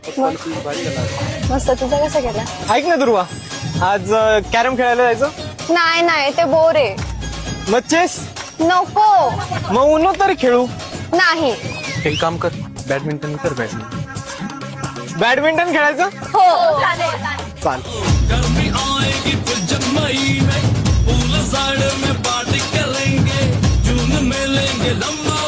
मस्त. तुझा कसा गेला? ऐक ना दुर्वा, आज कॅरम खेळायला जायचं. नाही ते बोर आहे. मग चेस? नको. मग उनो तरी खेळू. नाही. एक काम कर, बॅडमिंटन कर. बॅडमिंटन खेळायचं. हो चाल. गर्मी आएगी तो जमई में फूल साड़ में बात करेंगे जून में लेंगे लम्बा